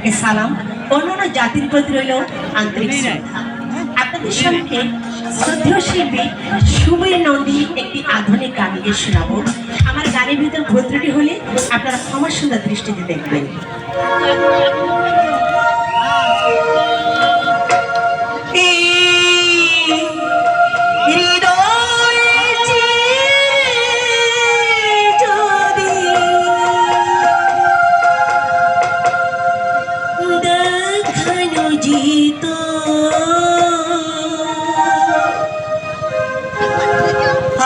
থেকে সালাম, অন্যান্য জাতির প্রতি রইল আন্তরিক শ্রদ্ধা। আপনাদের সামনে শ্রদ্ধেয় শিল্পী সুবীর নন্দী একটি আধুনিক গান গিয়ে শোনাবো। আমার গানের ভিতর ভুল ত্রুটি হলে আপনারা ক্ষমা সুন্দর দৃষ্টিতে দেখবেন।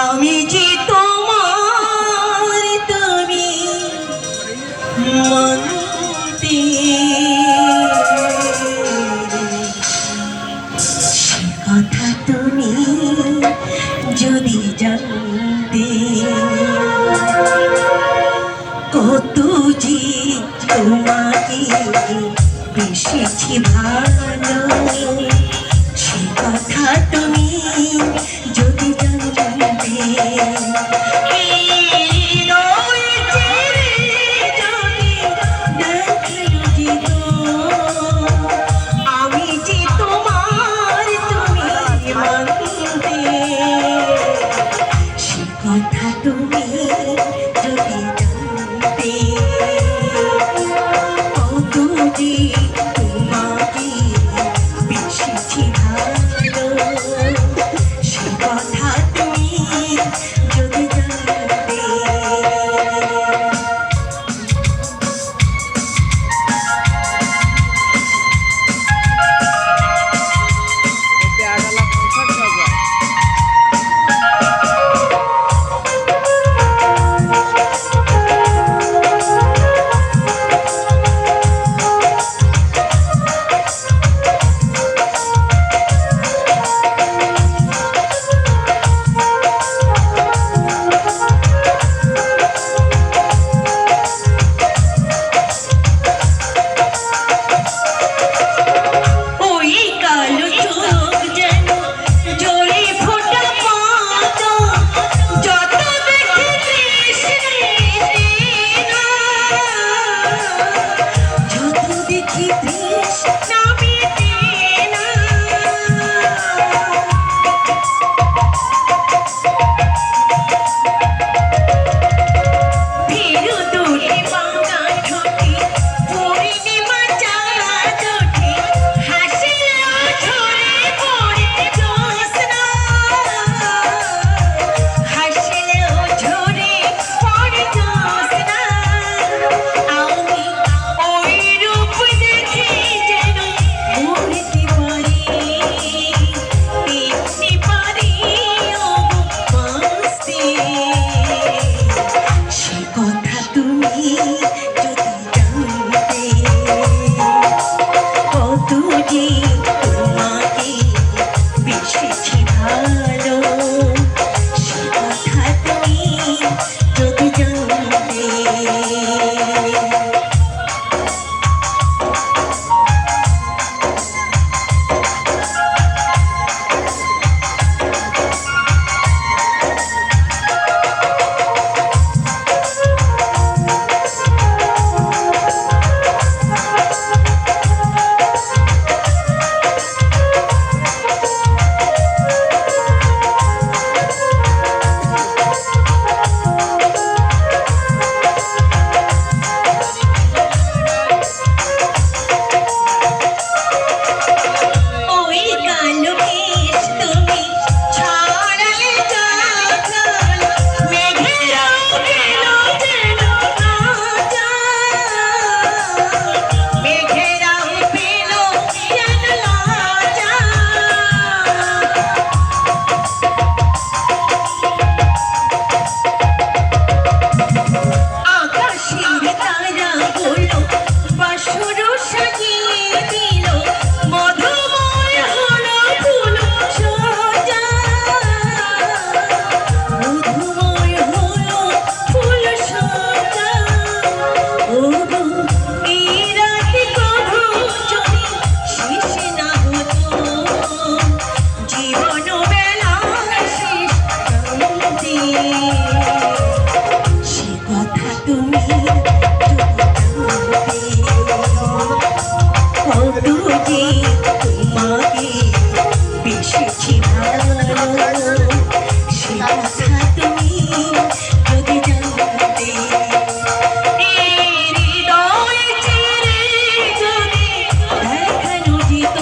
আমি যে তোমার তুমি মনতে সে কথা তুমি যদি জানতে কত যে তোমাকে বেশিছি ভালো সে কথা তুমি যদি জানতে আমি যে তোমার তুমি মানতে সে কথা তুমি যদি জানতে কত যে তোমাকে বেশিছি ভালো সে কথা তুমি যে তোমাকে বেশি ভালো সে কথা তুমি যদি জানতে হৃদয় চিরে যদি দেখানো যেত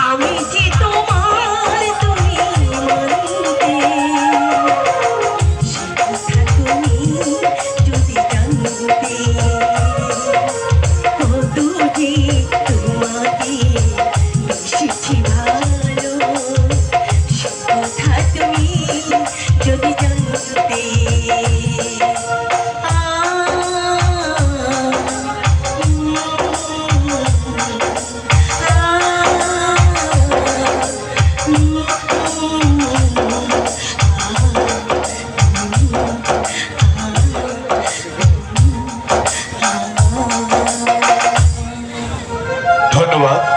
আমি যে তোমার তুমি মানতে সে কথা তুমি যদি জানতে কত যে তোমাকে বেশি ভালো সে কথা তুমি যদি জানতে ধন্যবাদ।